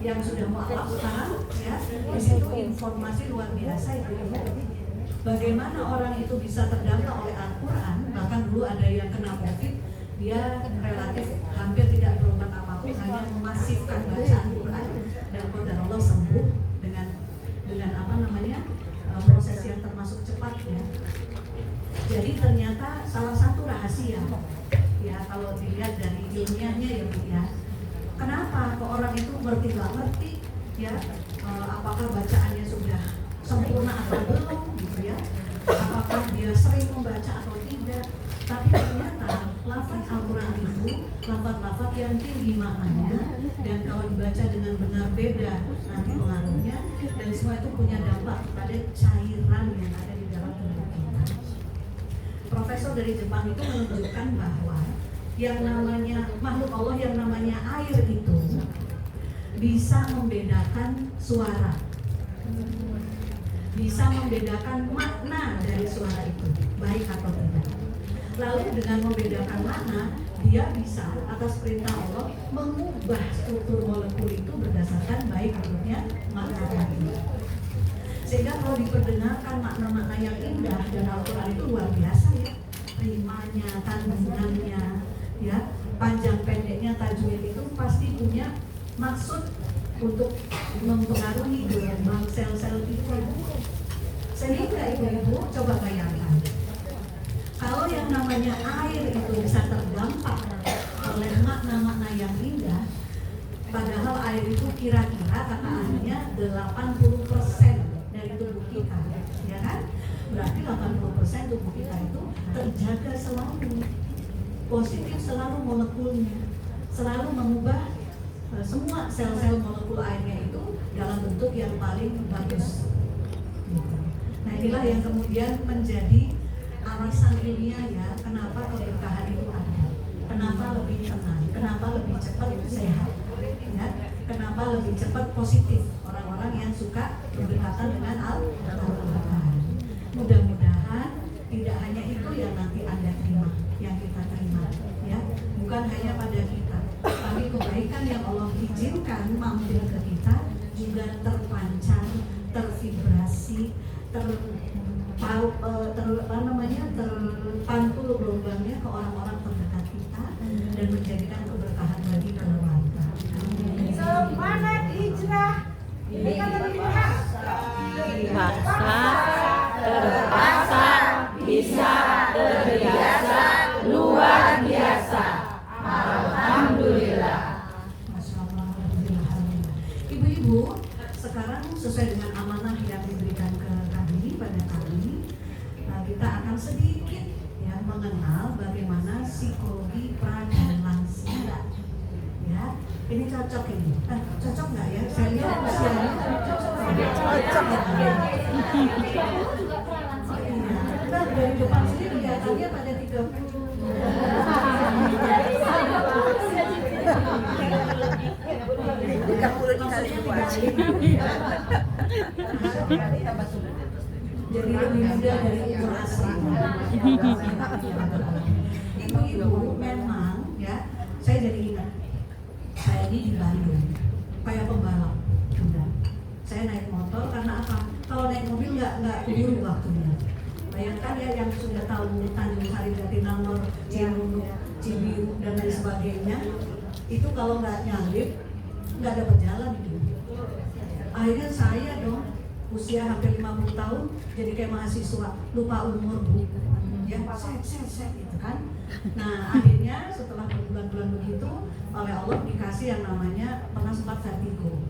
yang sudah mualaf sekarang ya, di situ informasi luar biasa itu. Bagaimana orang itu bisa terdampak oleh Al-Quran. Bahkan dulu ada yang kena COVID, dia relatif hampir tidak berobat apapun, hanya memasifkan bacaan Quran, dan qadar Allah sembuh dengan apa namanya, proses yang termasuk cepat ya. Jadi ternyata salah satu rahasia ya, kalau dilihat dari ilmiahnya ya Bu ya, kenapa kok orang itu nggak ngerti ya, apakah bacaannya sudah sempurna atau belum gitu ya, apakah dia sering membaca atau tidak. Tapi ternyata lafaz Al-Quran itu lafaz-lafaz yang tinggi maknanya, dan kalau dibaca dengan benar beda nanti pengaruhnya, dan semua itu punya dampak pada cairan yang ada di dalam tubuh kita. Profesor dari Jepang itu menunjukkan bahwa yang namanya makhluk Allah yang namanya air itu bisa membedakan suara, bisa membedakan makna dari suara itu, baik atau tidak. Lalu dengan membedakan makna, dia bisa atas perintah Allah mengubah struktur molekul itu berdasarkan baik buruknya makna tadi. Sehingga kalau diperdengarkan makna-makna yang indah dan Al-Quran itu luar biasa ya, rimanya, kandungannya, ya, panjang pendeknya, tajwid itu pasti punya maksud untuk mempengaruhi gelombang sel-sel itu. Sehingga ibu-ibu coba bayangkan, kalau yang namanya air itu bisa terdampak oleh makna-makna yang indah, padahal air itu kira-kira kata ahlinya 80% dari tubuh kita, ya kan? Berarti 80% tubuh kita itu terjaga selalu, positif selalu molekulnya, selalu mengubah semua sel-sel molekul airnya itu dalam bentuk yang paling bagus. Nah inilah yang kemudian menjadi alasan ilmiah ya, kenapa keberkahan itu ada, kenapa lebih tenang, kenapa lebih cepat sehat, ya, kenapa lebih cepat positif orang-orang yang suka berdekatan dengan Al-Quran. Mudah-mudahan tidak hanya itu yang nanti Anda terima, yang kita terima, ya, bukan hanya pada kita, tapi kebaikan yang Allah izinkan mampir ke kita juga terpancar, tervibrasi, terpantul gelombangnya ke orang-orang terdekat kita dan menjadikan keberkahan bagi keluarga. Semangat hijrah terpaksa bisa terbiasa luar biasa. Alhamdulillah. Ibu-ibu, sekarang sesuai dengan amanah yang diberikan ke kami pada kami, kita akan sedikit ya mengenal bagaimana psikologi pra dan lansia. Ya, ini cocok ini. Cocok nggak ya? Saya lihat usianya cocok. Ya. Oh iya. Nah, dari depan sini kelihatannya pada 30. Jadi lebih muda dari umur asli. Ibu-ibu memang ya, saya jadi ingat, saya ini di Bandung kayak pembalap. Saya naik motor karena apa? Kalau naik mobil nggak keburu waktunya. Bayangkan ya yang sudah tahu Tanjung Sari, Jatinangor, Cirunuk, Cibiru dan lain sebagainya, itu kalau nggak nyalip nggak dapat jalan itu. Akhirnya saya dong usia hampir 50 tahun jadi kayak mahasiswa, lupa umur Bu. Ya set gitu kan. Nah akhirnya setelah berbulan-bulan begitu oleh Allah dikasih yang namanya pernah sempat vertigo.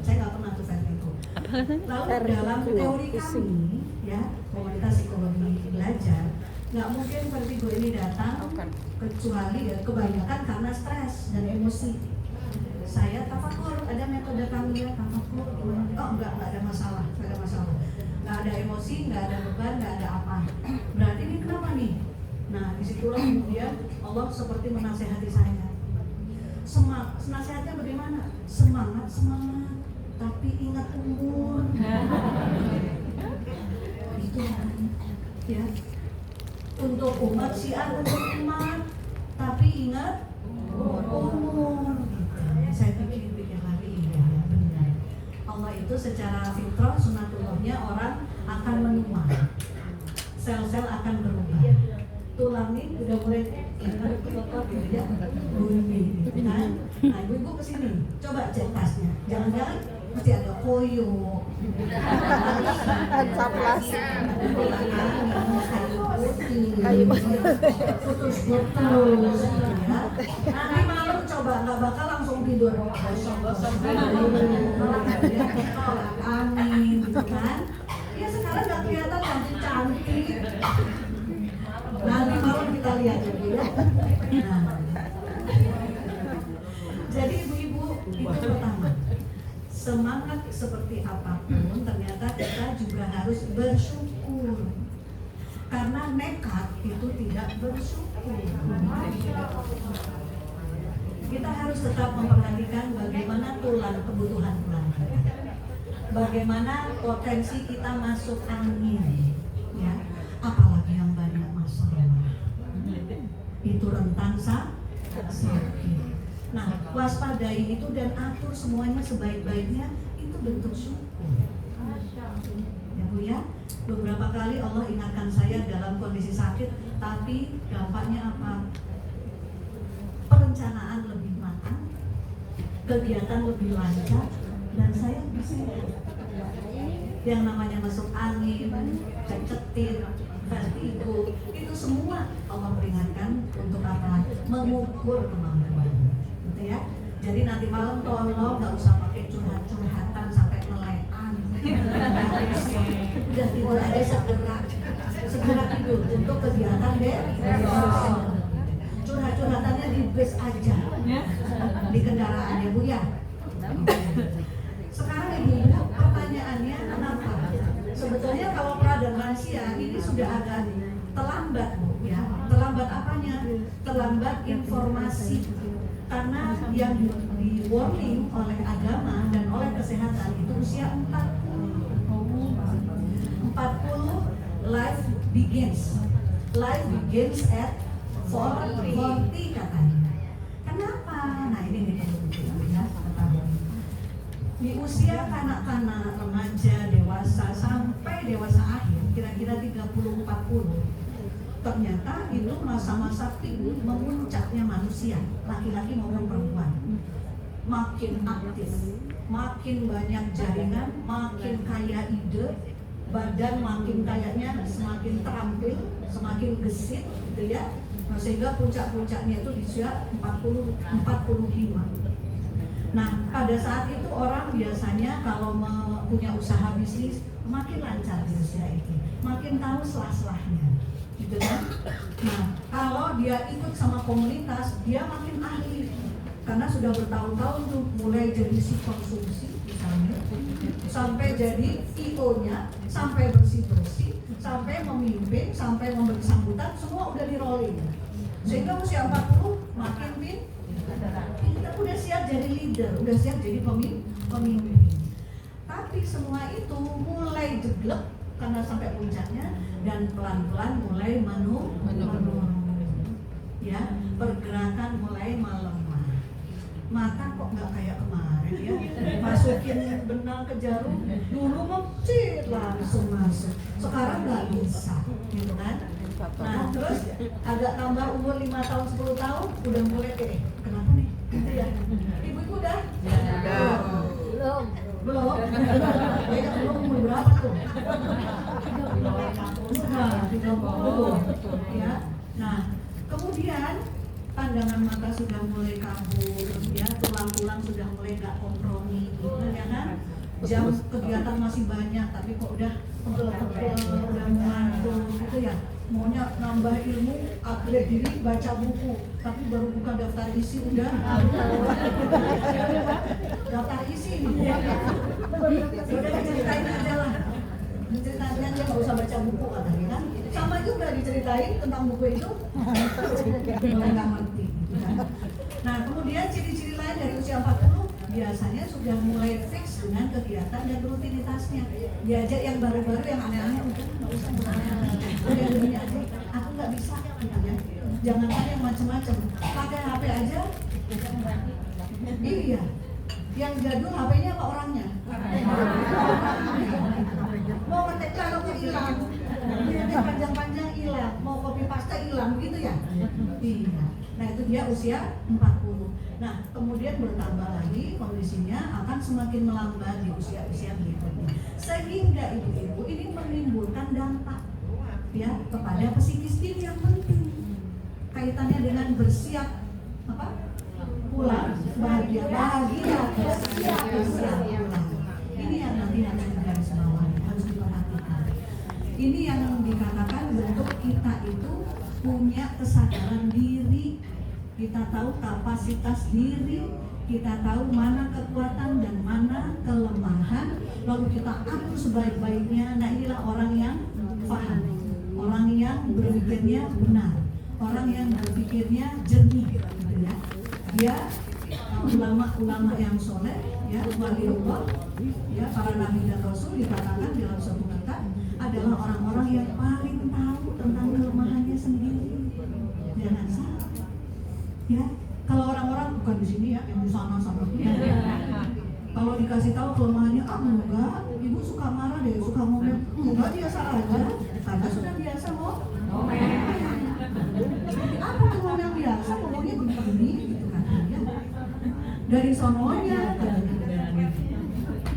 Saya nggak pernah tuh vertigo. Lalu dalam teori kami ya, komunitas psikologi belajar, nggak mungkin vertigo ini datang kecuali ya kebanyakan karena stres dan emosi. Saya tafakur, ada metode kami ya, tafakur gimana? Oh enggak ada masalah, nggak ada emosi, nggak ada beban, nggak ada apa. Berarti ini kenapa nih? Nah disitulah kemudian Allah seperti menasehati saya. Nasihatnya bagaimana? Semangat, tapi ingat umur. Itu ya. Untuk umat syiar untuk umat, tapi ingat umur. Saya pikir lagi ya. itu secara fitrah sunatullahnya orang akan menua, sel-sel akan berubah, tulang ini udah mulai ya bunyi gitu kan. Nah ibu-ibu kesini coba cek tasnya, jangan-jangan mesti ada koyo, kayu putus ya. Nanti malam coba nggak bakal langsung tidur gosong-gosong angin gitu kan. Ya sekarang nggak kelihatan cantik-cantik. Nanti malam kita lihat lagi ya. Nah, jadi ibu-ibu itu pertama, semangat seperti apapun ternyata kita juga harus bersyukur. Karena nekat itu tidak bersyukur. Kita harus tetap memperhatikan bagaimana kebutuhan tulang kita. Bagaimana potensi kita masuk angin, ya. Apalagi yang banyak masalah, itu rentan sakit. Nah, waspadai itu dan atur semuanya sebaik-baiknya, itu bentuk syukur. Ya Bu ya, beberapa kali Allah ingatkan saya dalam kondisi sakit, tapi dampaknya apa? Perencanaan lebih matang, kegiatan lebih lancar, dan saya bisa yang namanya masuk angin, cecetin, vertigo, itu semua Allah peringatkan untuk apa? Mengukur kemampuan, gitu ya. Jadi nanti malam tolong nggak usah pakai curhat-curhatan sampai melekan. Udah tidur aja segera tidur untuk kegiatan deh. Curhat-curhatannya di bus aja, di kendaraan ya Bu ya. Sekarang ibu, pertanyaannya kenapa? Sebetulnya kalau pra dan lansia ini sudah agak terlambat Bu ya. Terlambat apanya? Terlambat informasi. Karena yang di warning oleh agama dan oleh kesehatan itu usia 40 life begins at 40 katanya. Kenapa? Nah ini nih ya, di usia kanak-kanak, remaja, dewasa sampai dewasa akhir kira-kira 30-40, ternyata itu masa-masa peak memuncaknya manusia, laki-laki maupun perempuan. Makin aktif, makin banyak jaringan, makin kaya ide, badan makin kayaknya semakin terampil, semakin gesit gitu ya. Nah, sehingga puncak-puncaknya itu di usia 40-45. Nah, pada saat itu orang biasanya kalau punya usaha bisnis makin lancar di usia itu, makin tahu selah-selahnya, gitu kan? Nah, kalau dia ikut sama komunitas, dia makin ahli, karena sudah bertahun-tahun tuh mulai jadi si konsumsi misalnya, sampai jadi IO-nya, sampai bersih-bersih, sampai memimpin, sampai memberi sambutan, semua udah di rolling. Sehingga usia 40 makin kita udah siap jadi leader, udah siap jadi pemimpin. Tapi semua itu mulai jeblok karena sampai puncaknya dan pelan-pelan mulai menurun. Ya, pergerakan mulai melemah. Mata kok nggak kayak kemarin ya? Masukin benang ke jarum, dulu mecit langsung masuk. Sekarang nggak bisa, gitu kan? Nah, terus agak tambah umur 5 tahun, 10 tahun, udah mulai kenapa nih? Gitu ya. Ibu-ibu udah? Belum. Kayaknya belum umur berapa tuh? 30. Ya. Nah, kemudian pandangan mata sudah mulai kabur, ya, tulang-tulang sudah mulai nggak kompromi, ya kan? Jam kegiatan masih banyak, tapi kok udah pegel-pegel, udah mengantuk, gitu ya. Maunya nambah ilmu, upgrade diri, baca buku, tapi baru buka daftar isi udah daftar isi ini udah diceritain aja lah, diceritain aja nggak usah baca buku katanya kan. Sama juga diceritain tentang buku itu mulai nggak ngerti gitu kan. Nah kemudian ciri-ciri lain dari usia 40 biasanya sudah mulai fix dengan kegiatan dan rutinitasnya. Diajak yang baru-baru, yang aneh-aneh, udah nggak usah udah begini aja, aku nggak bisa gitu ya. Jangankan yang macam-macam, pakai HP aja. Iya, Yang jadul HP-nya apa orangnya? Mau ngetik kalau hilang, ngetik panjang-panjang hilang, mau copy paste hilang, gitu ya? Iya. Nah itu dia usia 40. Nah kemudian bertambah lagi kondisinya akan semakin melambat di usia-usia berikutnya. Sehingga ibu-ibu ini menimbulkan dampak ya kepada psikis diri yang penting. Kaitannya dengan bersiap apa? Pulang bahagia bersiap pulang. Ini yang nanti harus digaris bawahi, harus diperhatikan. Ini yang dikatakan bentuk kita itu punya kesadaran diri, kita tahu kapasitas diri, kita tahu mana kekuatan dan mana kelemahan, lalu kita atur sebaik-baiknya. Nah inilah orang yang paham, orang yang berpikirnya benar, orang yang berpikirnya jernih, gitu ya. Dia ulama-ulama yang soleh, ya waliullah, ya para nabi dan rasul dikatakan dalam suatu kitab adalah orang-orang yang paling tahu tentang kelemahannya sendiri. Jangan salah, ya. Kalau orang-orang bukan di sini ya, yang di sana sama. Kalau dikasih tahu kelemahannya, enggak, ibu suka marah deh, suka ngomel, enggak biasa aja, karena sudah biasa ngomel. Apa tuh ngomel biasa, ngomongnya begini, gitu kan? Dari sononya,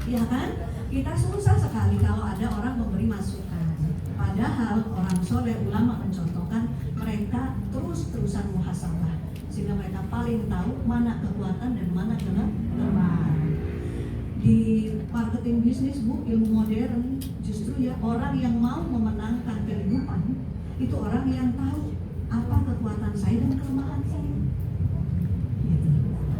ya kan? Kita susah sekali kalau ada orang memberi masukan. Padahal orang soleh ulama mencontohkan mereka terus-terusan muhasabah, sehingga mereka paling tahu mana kekuatan dan mana kelemahan. Di marketing bisnis bu, ilmu modern, justru ya orang yang mau memenangkan kehidupan itu orang yang tahu apa kekuatan saya dan kelemahan saya. Gitu.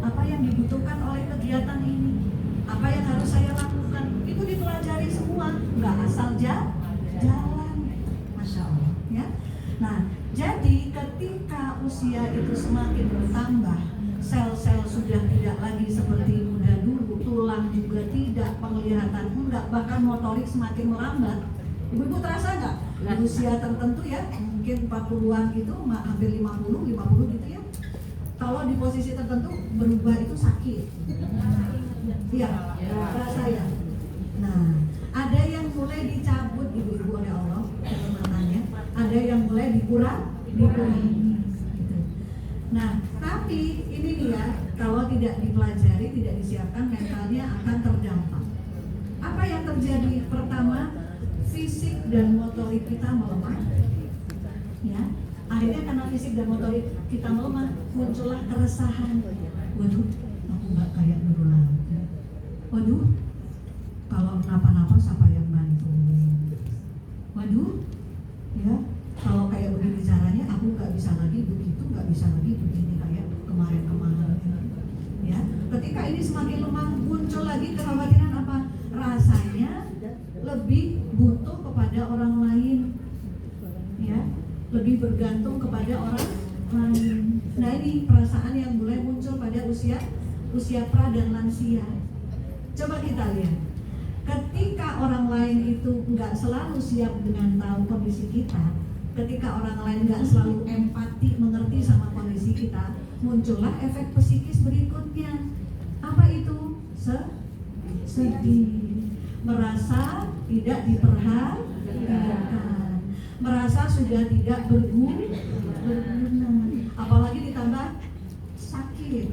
Apa yang dibutuhkan oleh kegiatan ini, apa yang harus saya lakukan, itu dipelajari semua, nggak asal jalan, masya Allah, ya. Nah, jadi ketika usia itu semakin bertambah, sel-sel sudah tidak lagi seperti muda dulu, tulang juga tidak, penglihatan enggak, bahkan motorik semakin melambat. Ibu-ibu terasa nggak? Di usia tertentu ya, mungkin 40-an gitu, hampir 50 gitu ya. Kalau di posisi tertentu berubah itu sakit. Iya, terasa ya. Nah, ada yang mulai dicabut ibu-ibu oleh Allah kesempatannya, ada yang mulai dikurangi. Gitu. Nah, tapi ini nih ya, kalau tidak dipelajari, tidak disiapkan, mentalnya akan terdampak. Apa yang terjadi? Pertama, fisik dan motorik kita melemah. Ya, akhirnya karena fisik dan motorik kita melemah, muncullah keresahan. Waduh, aku nggak kayak dulu lagi. Waduh, kalau kenapa-napa siapa yang bantu? Waduh, ya kalau kayak begini caranya aku nggak bisa lagi begitu, nggak bisa lagi begini kayak kemarin-kemarin. Ya, ketika ini semakin lemah, muncul lagi kekhawatiran apa? Rasanya lebih butuh kepada orang lain, ya, lebih bergantung kepada orang lain. Nah ini perasaan yang mulai muncul pada usia pra dan lansia. Coba kita lihat, ketika orang lain itu nggak selalu siap dengan tahu kondisi kita, ketika orang lain nggak selalu empati mengerti sama kondisi kita, muncullah efek psikis berikutnya. Apa itu? Sedih, merasa tidak diperhatikan, merasa sudah tidak berguna, apalagi ditambah sakit,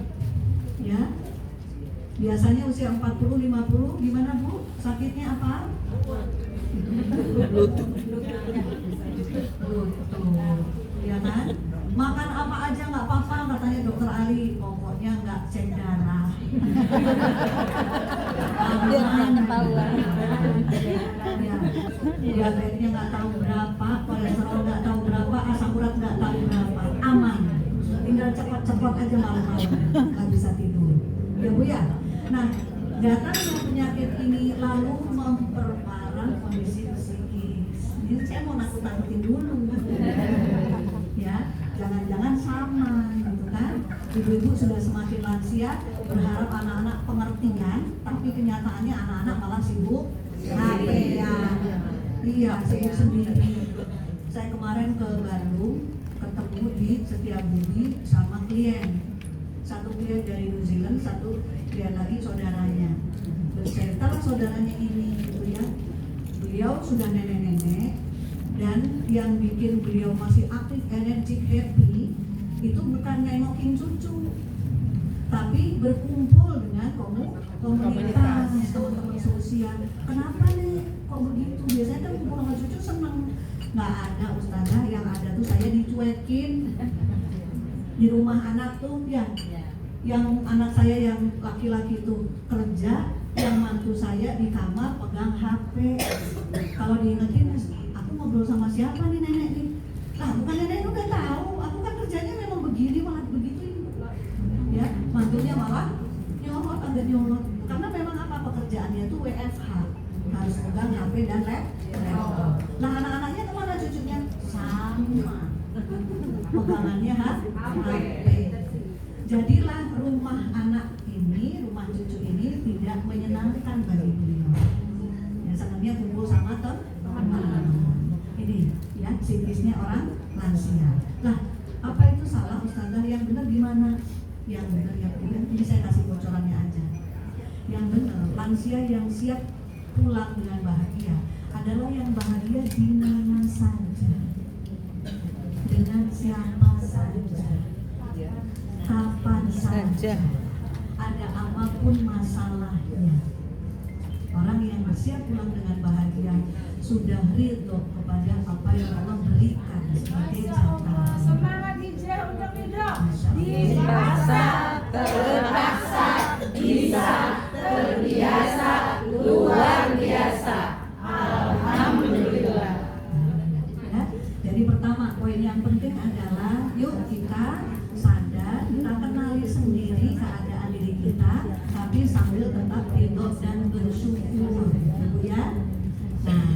ya. Biasanya usia 40-50 gimana bu? Sakitnya apa? Lutut, ya kan? Makan apa aja nggak apa-apa katanya dokter Ali, pokoknya nggak cek darah. Diabetesnya nggak tahu berapa, kolesterol nggak tahu berapa, asam urat nggak tahu berapa, aman. Tinggal cepat-cepat aja malam-malam, nggak bisa tidur. Ya bu ya. Nah, datangnya penyakit ini lalu memperparah kondisi psikis. Ini saya mau nakut-nakutin dulu. Ya, jangan-jangan sama gitu kan. Ibu-ibu sudah semakin lansia, berharap anak-anak pengertian, tapi kenyataannya anak-anak malah sibuk HP ya. Iya, sibuk sendiri. Saya kemarin ke Bandung, ketemu di Setiabudi sama klien. satu pria dari New Zealand, satu pria lagi saudaranya. Bercerita saudaranya ini gitu ya. Beliau sudah nenek-nenek dan yang bikin beliau masih aktif, energik, happy itu bukan nengokin cucu, tapi berkumpul dengan komunitas, teman sosial. Kenapa nih kok begitu? Biasanya kan kumpul sama cucu seneng. Nggak ada ustazah, yang ada tuh saya dicuekin di rumah anak tuh ya. Yang anak saya yang laki-laki tuh kerja, yang mantu saya di kamar pegang HP. Kalau diingetin, aku ngobrol sama siapa nih nenek nih? Lah bukan nenek udah tahu, aku kan kerjanya memang begini malah begitu. Ya, mantunya malah nyolot, agak nyolot. Karena memang apa pekerjaannya tuh WFH, harus pegang HP dan laptop. Nah anak-anaknya kemana cucunya? Sama, pegangannya HP. Jadilah rumah anak ini, rumah cucu ini tidak menyenangkan bagi beliau. Ya, senangnya kumpul sama teman. Ini ya psikisnya orang lansia. Lah, apa itu salah ustazah? Yang benar gimana? Yang benar ini saya kasih bocorannya aja. Yang benar, lansia yang siap pulang dengan bahagia adalah yang bahagia di mana saja, dengan siapa saja, kapan saja, ada apapun masalahnya. Orang yang bersiap pulang dengan bahagia sudah ridho kepada apa yang Allah berikan sebagai jatah. Semangat hijrah untuk hidup. Dipaksa, terpaksa, bisa, terbiasa, luar biasa. Alhamdulillah. Ya, jadi pertama poin yang penting adalah yuk kita sadar, kita kenali sendiri keadaan diri kita, tapi sambil tetap ridho dan bersyukur, gitu ya. Nah,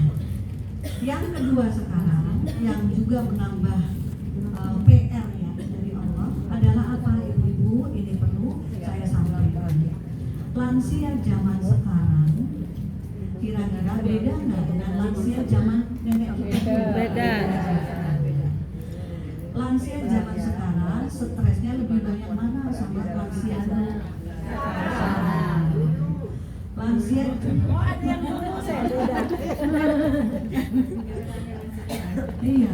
yang kedua sekarang yang juga menambah PR ya dari Allah adalah apa ibu-ibu, ini perlu saya sampaikan. Lansia zaman sekarang kira-kira beda nggak dengan lansia zaman nenek kita? Beda. Lansia zaman sekarang stresnya lebih banyak mana sama lansia dulu? Lansia Oh, ada yang ngomong saya beda. iya.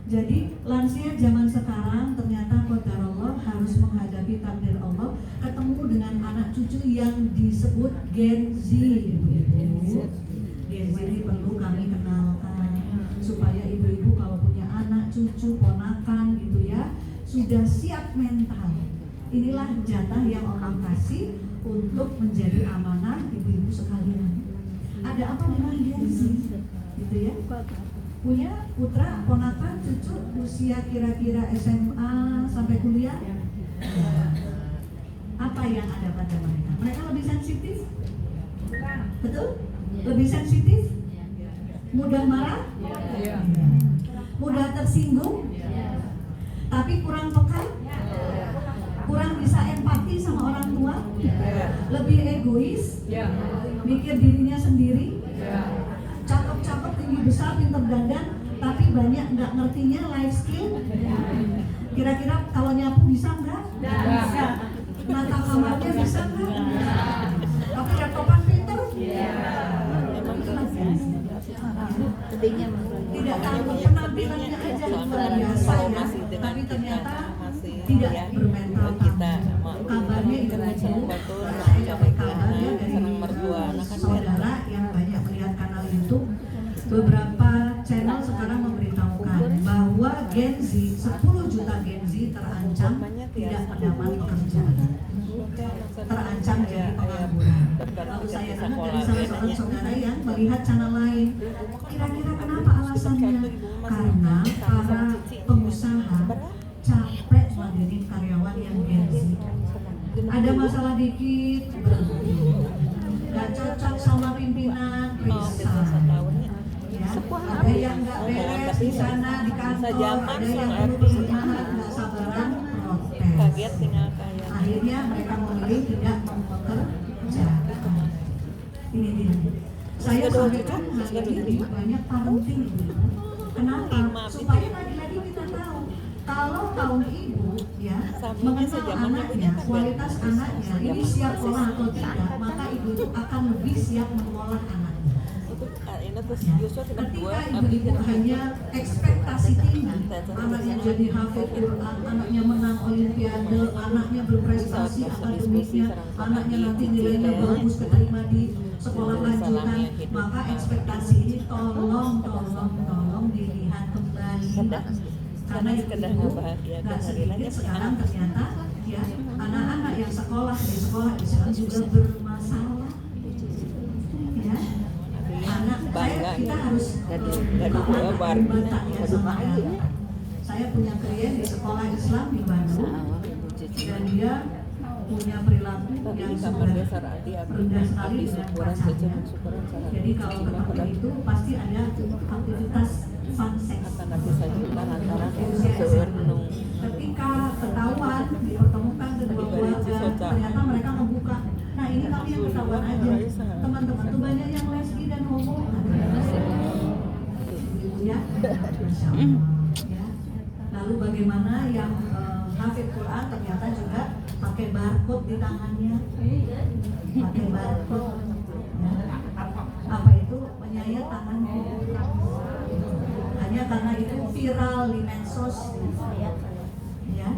Jadi lansia zaman sekarang ternyata qadarullah harus menghadapi takdir Allah, ketemu dengan anak cucu yang disebut Gen Z. Gen Z ini perlu kami kenalkan supaya ibu-ibu kalau punya anak cucu ponakan gitu ya sudah siap mental. Inilah jatah yang Allah kasih untuk menjadi amanah ibu-ibu sekalian. Ada apa dengan Gen Z? Gitu ya. Punya putra, ponakan, cucu usia kira-kira SMA sampai kuliah. Apa yang ada pada mereka? Mereka lebih sensitif? Betul? Lebih sensitif? Mudah marah? Mudah tersinggung? Tapi kurang peka? Kurang bisa empati sama orang tua? Lebih egois? Mikir dirinya sendiri? Cakep-cakep, tinggi besar, pinter dandan, tapi banyak nggak ngertinya life skill. Kira-kira kalau nyapu bisa nggak? Bisa. Nata kamarnya bisa nggak? Tapi laptopan pinter? Tidak tahu penampilannya aja luar biasa ya, tapi ternyata tidak bermental tamu. Kabarnya itu saya dapat kabarnya dari saudara yang banyak melihat kanal YouTube. Beberapa channel sekarang memberitahukan bahwa Gen Z, 10 juta Gen Z terancam tidak mendapat pekerjaan, terancam jadi pengangguran. Lalu saya dengar dari salah seorang saudara yang melihat channel lain, kira-kira kenapa alasannya? Karena para pengusaha capek menjadi karyawan yang Gen Z. Ada masalah dikit, nggak cocok sama pimpinan, resign. Ya, ada yang nggak beres di sana di kantor, ada yang perlu perumahan nggak sabaran protes. Akhirnya mereka memilih tidak mempekerjakan. Ini dia. Saya sampaikan hari ini banyak parenting ini. Kenapa? Supaya lagi-lagi kita tahu kalau kaum ibu ya Sampainya mengenal sejamannya anaknya, punya kualitas anaknya ini siap olah atau tidak, maka ibu itu akan lebih siap mengolah anaknya. Itu ini terus Ya. Joshua tidak dua Ketika ibu-ibu hanya ekspektasi tinggi, anaknya jadi hafid Quran, anaknya menang olimpiade, anaknya berprestasi akademiknya, anaknya nanti nilainya bagus keterima di sekolah lanjutan, maka ekspektasi ini tolong dilihat kembali. Karena sekedar ibu ngebahagiakan nggak hari sedikit lahir sekarang ternyata ya anak-anak yang sekolah di sekolah Islam juga bermasalah. Ya. Anak kita harus gaduh bantah ya sama anak. Saya punya klien di sekolah Islam di Bandung dan dia punya perilaku yang sudah rendah sekali dengan pacarnya. Jadi kalau ketemu itu pasti ada aktivitas fun sex. Ketika ketahuan dipertemukan kedua keluarga, ternyata mereka membuka. Nah ini kami yang ketahuan aja. Teman-teman tuh banyak yang lesbi dan homo. Ya, Masya Allah. Ya. Lalu bagaimana yang hafid Quran ternyata juga pakai barcode di tangannya, pakai barcode. Ya. Apa itu menyayat tangannya? Hanya karena itu viral di medsos. Ya.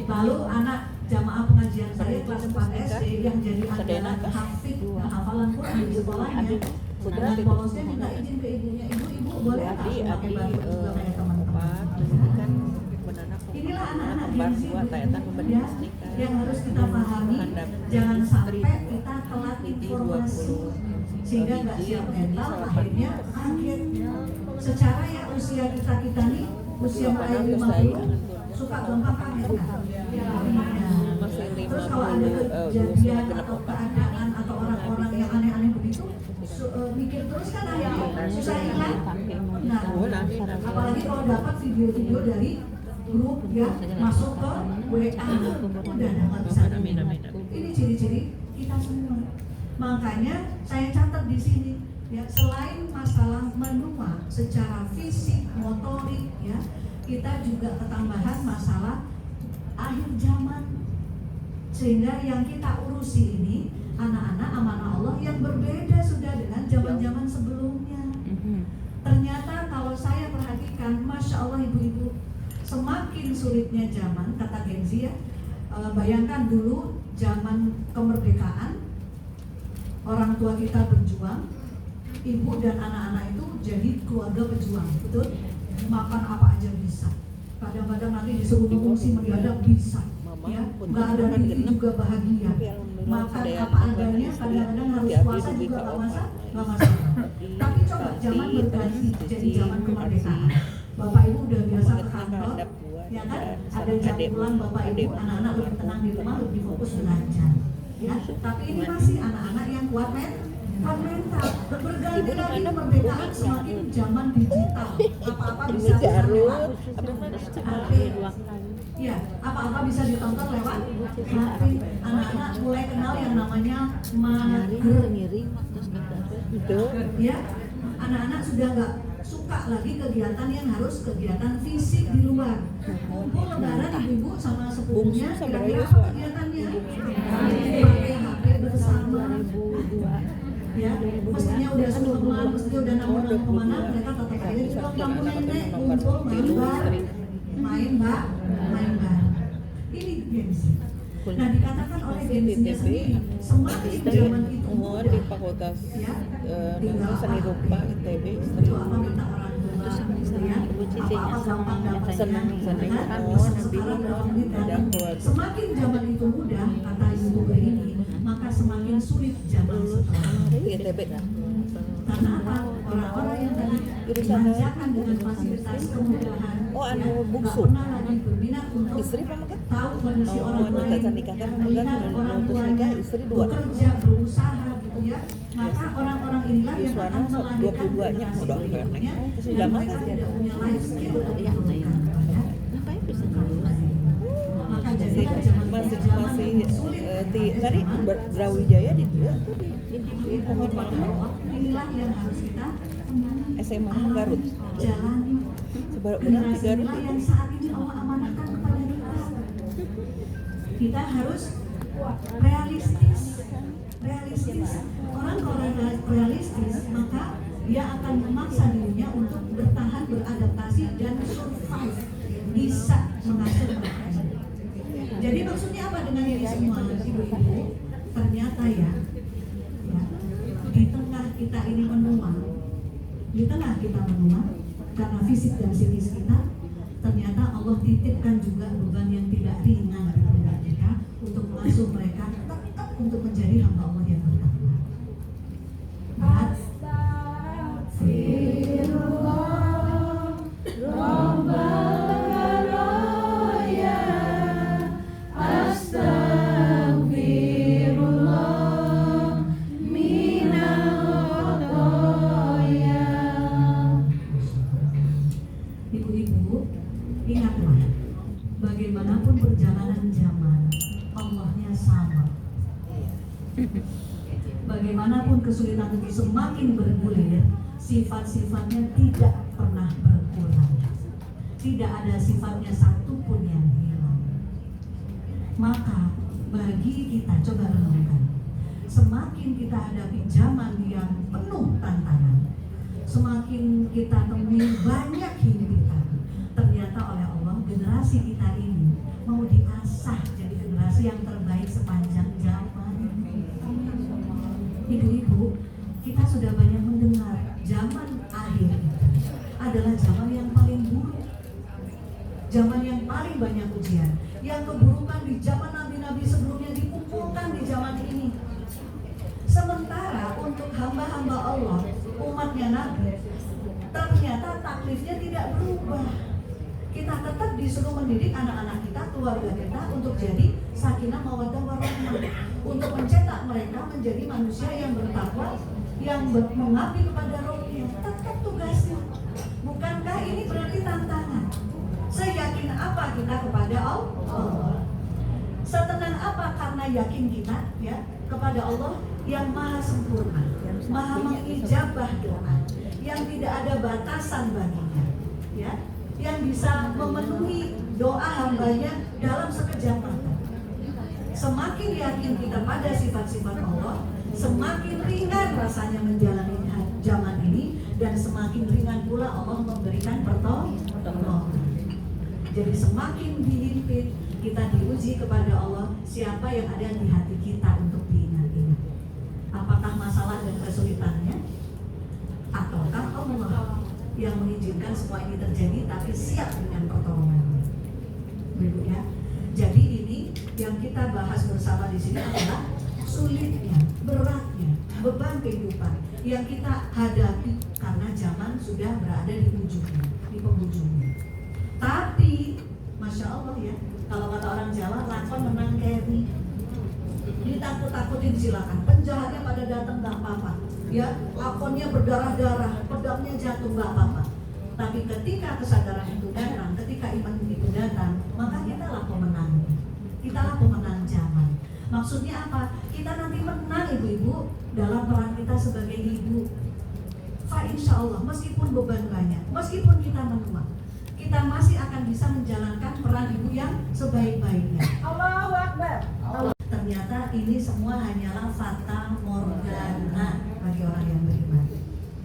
Lalu anak jamaah pengajian saya kelas 4 SD yang jadi andalan hafid hafalan Quran di sekolahnya. Dengan polosnya minta izin ke ibunya, ibu boleh nggak aku pakai barcode juga kayak teman-teman? Inilah anak-anak Gen Z ya, yang harus kita pahami. Jangan sampai kita telat informasi sehingga nggak siap mental, akhirnya kaget. Secara ya usia kita nih usia mulai 50 suka gampang kaget kan? Terus kalau ada kejadian atau keadaan atau orang-orang yang aneh-aneh begitu, mikir terus kan akhirnya susah ingat. Nah, apalagi kalau dapat video-video dari grup yang masuk ke WA, udah nggak bisa diminta. Ini ciri-ciri kita semua. Makanya saya catat di sini ya, selain masalah menua secara fisik, motorik ya, kita juga ketambahan masalah akhir zaman. Sehingga yang kita urusi ini anak-anak amanah Allah yang berbeda sudah dengan zaman-zaman sebelumnya. Ternyata kalau saya perhatikan, Masya Allah ibu-ibu, semakin sulitnya zaman, kata Gen Z ya, bayangkan dulu zaman kemerdekaan, orang tua kita berjuang, ibu dan anak-anak itu jadi keluarga pejuang, betul? Makan apa aja bisa, kadang-kadang nanti disuruh mengungsi mendadak bisa, ya, nggak ada duit juga bahagia, makan apa adanya, kadang-kadang harus puasa juga nggak masalah. Tapi coba zaman berganti jadi zaman kemerdekaan, bapak ibu udah biasa ke kantor, ya kan? Ada jam pulang bapak ibu, anak-anak lebih tenang di rumah, lebih fokus belajar. Ya, tapi ini masih anak-anak yang kuat mental. Berganti lagi kemerdekaan, semakin zaman digital, apa-apa bisa lewat HP. Ya, apa-apa bisa ditonton lewat HP. Anak-anak mulai kenal yang namanya mager. Ya, anak-anak sudah nggak suka lagi kegiatan yang harus kegiatan fisik di luar. Kumpul lebaran ibu-ibu sama sepupunya, kira-kira apa kegiatannya? Pakai HP bersama. Ya, mestinya udah sungkeman, mestinya udah nambah kemana, mereka tetap aja di kampung nenek, kumpul main bareng. Ini Gen Z. Nah, dikatakan oleh Gen Z sendiri, semakin zaman itu umur di fakultas ya, seni rupa ITB itu apa minta orang tua, ya, apa-apa gampang dapat senang kan? bingung Dan semakin zaman itu mudah, kata ibu ini, maka semakin sulit zaman sekarang. ITB Karena apa? Orang-orang yang tadi dimanjakan dengan fasilitas kemudahan, anu ya, bungsu nggak pernah lagi berminat untuk istri pemegang tahu kondisi orang lain, nikah kan melihat orang tuanya istri dua bekerja, berusaha gitu ya. Maka orang-orang inilah yang akan melahirkan 22-nya udah hidupnya, sudah dan makan mereka tidak punya life skill untuk yang diperlukan, ya. Maka jadilah zaman masih sulit. tadi Brawijaya di dia tuh di pohon mangga Inilah yang harus kita SMA Garut jalani. sebenarnya di Generasi Garut inilah yang saat ini Allah amanahkan kepada kita. Kita harus realistis. Orang kalau realistis, maka dia akan memaksa dirinya untuk bertahan, beradaptasi, dan survive, bisa mengasuh mereka. Jadi maksudnya apa dengan ini semua, ibu-ibu? Ternyata ya, di tengah kita ini menua, karena fisik dan psikis kita, ternyata Allah titipkan juga beban yang tidak ringan di pundak kita untuk mengasuh mereka tetap untuk menjadi hamba Allah yang bertakwa. Ibu-ibu, ingatlah, bagaimanapun perjalanan zaman, Allahnya sama. Bagaimanapun kesulitan itu semakin bergulir, sifat-sifatnya tidak pernah berkurang. Tidak ada sifatnya satupun yang hilang. Maka bagi kita, coba renungkan, semakin kita hadapi zaman yang penuh tantangan, semakin kita temui banyak himpitan, ternyata oleh Allah generasi kita ini mau diasah jadi generasi yang terbaik sepanjang zaman. Ibu-ibu, kita sudah banyak mendengar zaman akhir adalah zaman yang paling buruk, zaman yang paling banyak ujian, yang keburukan di zaman nabi-nabi sebelumnya dikumpulkan di zaman ini. Sementara untuk hamba-hamba Allah, umatnya Nabi, ternyata taklifnya tidak berubah. Kita tetap disuruh mendidik anak-anak kita, keluarga kita untuk jadi sakinah mawaddah warahmah, untuk mencetak mereka menjadi manusia yang bertakwa, yang mengabdi kepada Rabbnya. Tetap tugasnya. Bukankah ini berarti tantangan? Seyakin apa kita kepada Allah? Setenang apa karena yakin kita ya kepada Allah yang maha sempurna, maha mengijabah doa, yang tidak ada batasan baginya, ya, yang bisa memenuhi doa hambanya dalam sekejap mata. Semakin yakin kita pada sifat-sifat Allah, semakin ringan rasanya menjalani zaman ini, dan semakin ringan pula Allah memberikan pertolongan. Jadi semakin dihimpit, kita diuji kepada Allah, siapa yang ada di hati kita untuk diingat-ingat. Apakah masalah dan kesulitannya, ataukah Allah yang mengizinkan semua ini terjadi tapi siap dengan pertolongannya. Begitu ya. Jadi ini yang kita bahas bersama di sini adalah sulitnya, beratnya, beban kehidupan yang kita hadapi karena zaman sudah berada di ujungnya, di penghujungnya. Tapi, Masya Allah ya, kalau kata orang Jawa, lakon menang keri. Ditakut-takutin silakan, penjahatnya pada datang nggak apa-apa, ya, lakonnya berdarah-darah, pedangnya jatuh nggak apa-apa. Tapi ketika kesadaran itu datang, ketika iman itu datang, maka kita lah pemenang. Kita lah pemenang zaman. Maksudnya apa? Kita nanti menang, ibu-ibu, dalam peran kita sebagai ibu. Insya Allah, meskipun beban banyak, meskipun kita menua, kita masih akan bisa menjalankan peran ibu yang sebaik-baiknya. Allahu Akbar. Ternyata ini semua hanyalah fata morgana bagi orang yang beriman.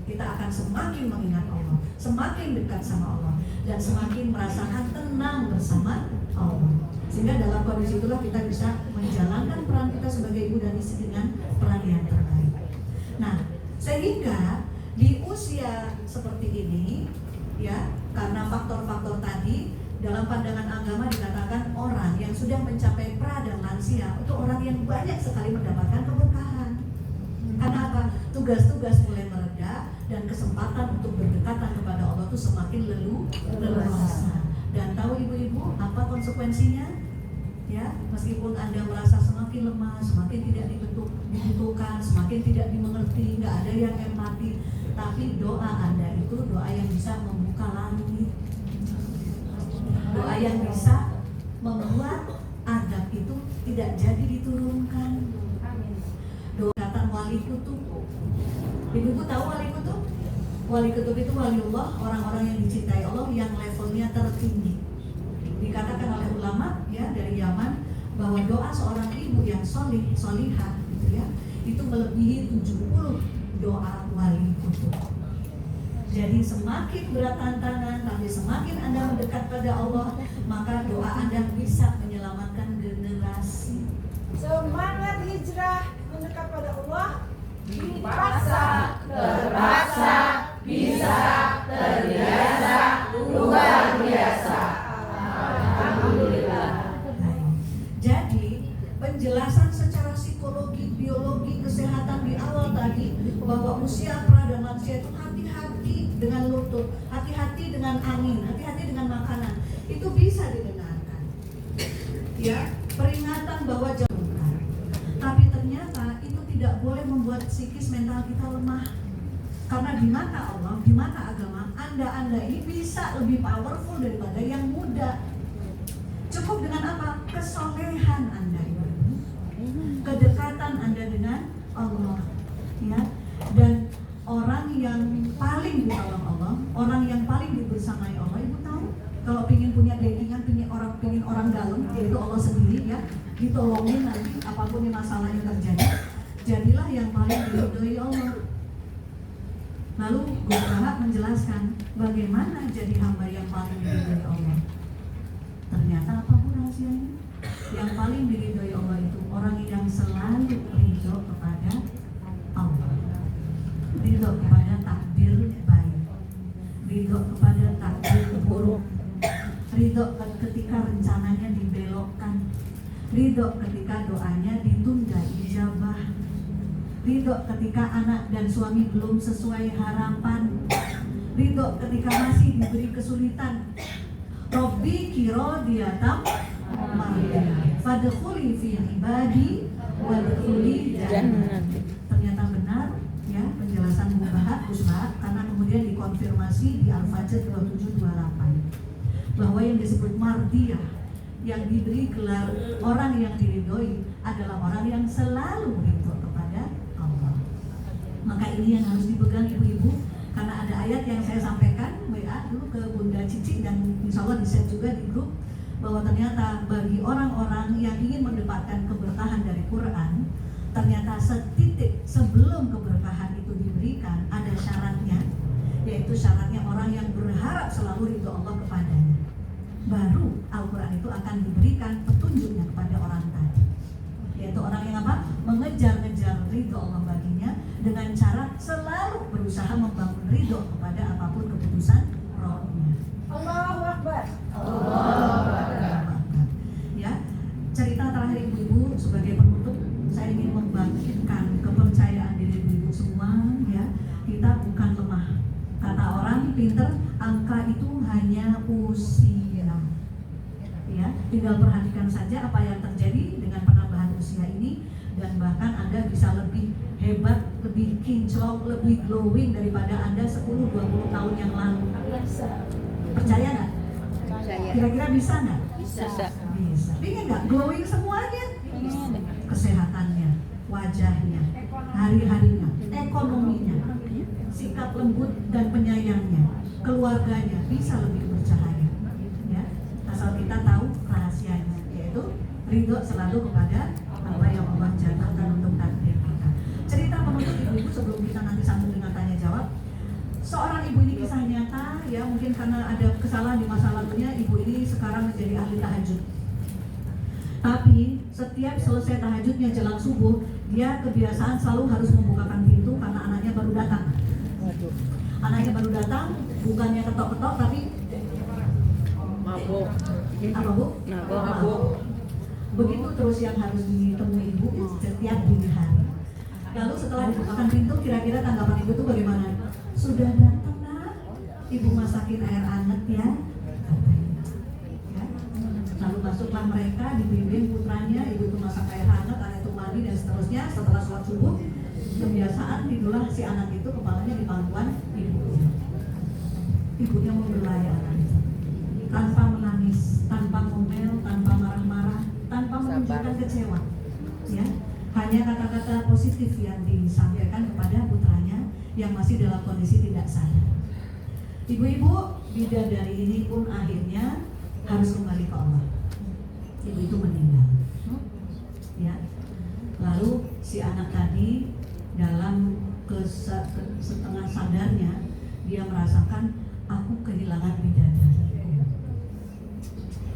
Kita akan semakin mengingat Allah, semakin dekat sama Allah, dan semakin merasakan tenang bersama Allah. Sehingga dalam kondisi itulah kita bisa menjalankan peran kita sebagai ibu dan istri dengan peran yang terbaik. Nah, sehingga di usia seperti ini, ya, karena faktor-faktor tadi, dalam pandangan agama dikatakan orang yang sudah mencapai pra dan lansia itu orang yang banyak sekali mendapatkan keberkahan. Karena apa? Tugas-tugas mulai mereda dan kesempatan untuk berdekatan kepada Allah itu semakin leluasa. Dan tahu ibu-ibu apa konsekuensinya? Ya, meskipun Anda merasa semakin lemah, semakin tidak dibutuhkan, semakin tidak dimengerti, nggak ada yang empati, tapi doa Anda itu doa yang bisa membuka langit, doa yang bisa membuat adab itu tidak jadi diturunkan. Doa kata wali kutub. Ibu tahu wali kutub? Wali kutub itu waliullah, orang-orang yang dicintai Allah yang levelnya tertinggi. Di Dikatakan oleh ulama ya dari Yaman bahwa doa seorang ibu yang solihah gitu ya, itu melebihi 70 doa wali kutub. Jadi semakin berat tantangan, tapi semakin Anda mendekat pada Allah, maka doa Anda bisa menyelamatkan generasi. Semangat hijrah mendekat pada Allah. Dipaksa, terpaksa, bisa, terbiasa, luar biasa. Alhamdulillah. Jadi penjelasan secara psikologi, biologi, kesehatan di awal tadi bahwa usia pra dan lansia itu hati-hati dengan lutut, hati-hati dengan angin, hati-hati dengan makanan, itu bisa didengarkan. Ya, peringatan bahwa jauhkan. Tapi ternyata itu tidak boleh membuat psikis mental kita lemah. Karena di mata Allah, di mata agama, Anda ini bisa lebih powerful daripada yang muda. Cukup dengan apa? Kesolehan Anda ini, kedekatan Anda dengan Allah, ya. Dan orang yang paling ditolong Allah, orang yang paling dibersamai Allah, ibu tahu? Kalau pingin punya datingan, pingin orang dalam, yaitu Allah sendiri ya, ditolongin nanti apapun yang masalah yang terjadi, jadilah yang paling diridhoi Allah. Lalu Gus Rahab menjelaskan bagaimana jadi hamba yang paling diridhoi Allah. Ternyata apa bu rahasianya? Yang paling diridhoi Allah itu orang yang selalu ridho kepada Allah, ridho kepada takdir baik, ridho kepada takdir buruk, ridho ketika rencananya dibelokkan, ridho ketika doanya ditunda ijabah, ridho ketika anak dan suami belum sesuai harapan, ridho ketika masih diberi kesulitan. Robbi kiro diatam fadkhuli fi ibadi wadkhuli jannah. Ternyata benar ya penjelasan Gus Bahak, karena kemudian dikonfirmasi di Al-Fajr 2728 bahwa yang disebut mardiyah, yang diberi gelar orang yang diridhoi, adalah orang yang selalu ridho kepada Allah. Maka ini yang harus dipegang ibu-ibu, karena ada ayat yang saya sampaikan WA dulu ke Bunda Cici dan insya Allah di-share juga di grup, bahwa ternyata bagi orang-orang yang ingin mendapatkan keberkahan dari Quran, ternyata setitik sebelum keberkahan itu diberikan ada syaratnya, yaitu syaratnya orang yang berharap selalu ridho Allah kepadanya. Baru Al-Quran itu akan diberikan petunjuknya kepada orang tadi, yaitu orang yang apa? Mengejar-ngejar ridho Allah baginya dengan cara selalu berusaha membangun ridho kepada apapun keputusan rohnya. Allahu Akbar. Allahu Akbar. Ya, cerita terakhir ibu-ibu sebagai penutup, saya ingin membangkitkan kepercayaan diri ibu-ibu semua ya. Kita bukan lemah. Kata orang pinter, angka itu hanya usia. Ya, tinggal perhatikan saja apa yang terjadi dengan penambahan usia ini, dan bahkan Anda bisa lebih hebat, lebih kinclong, lebih glowing daripada Anda 10-20 tahun yang lalu. Percaya nggak? Percaya. Kira-kira bisa nggak? Bisa. Bisa. Ingin nggak glowing semuanya? Kesehatannya, wajahnya, hari-harinya, ekonominya, sikap lembut dan penyayangnya, keluarganya bisa lebih bercahaya. Ya, asal kita tahu rahasianya, yaitu ridho selalu kepada apa yang Allah jatuhkan untuk takdir kita. Cerita penutup ibu-ibu sebelum kita nanti sambung dengan tanya jawab. Seorang ibu ini kisah nyata ya, mungkin karena ada kesalahan di masa lalunya, ibu ini sekarang menjadi ahli tahajud. Tapi setiap selesai tahajudnya jelang subuh, dia kebiasaan selalu harus membukakan pintu karena anaknya baru datang. Anaknya baru datang, bukannya ketok-ketok tapi Mabuk. apa bu? Mabuk. Begitu terus yang harus ditemui ibu setiap dini hari. Lalu setelah dibukakan pintu, kira-kira tanggapan ibu itu bagaimana? Sudah datang nak, ibu masakin air hangat ya. Ya. Lalu masuklah mereka, dibimbing putranya, ibu itu masak air hangat, anak itu mandi dan seterusnya. Setelah sholat subuh, kebiasaan itulah si anak itu kepalanya di pangkuan ibunya. Ibunya membelai anak itu, tanpa menangis, tanpa ngomel, tanpa marah-marah, tanpa menunjukkan kecewa. Ya, hanya kata-kata positif yang disampaikan kepada putranya yang masih dalam kondisi tidak sadar. Ibu-ibu bidadari ini pun akhirnya harus kembali ke Allah. Ibu itu meninggal. Ya. Lalu si anak tadi dalam setengah sadarnya dia merasakan, aku kehilangan bidadariku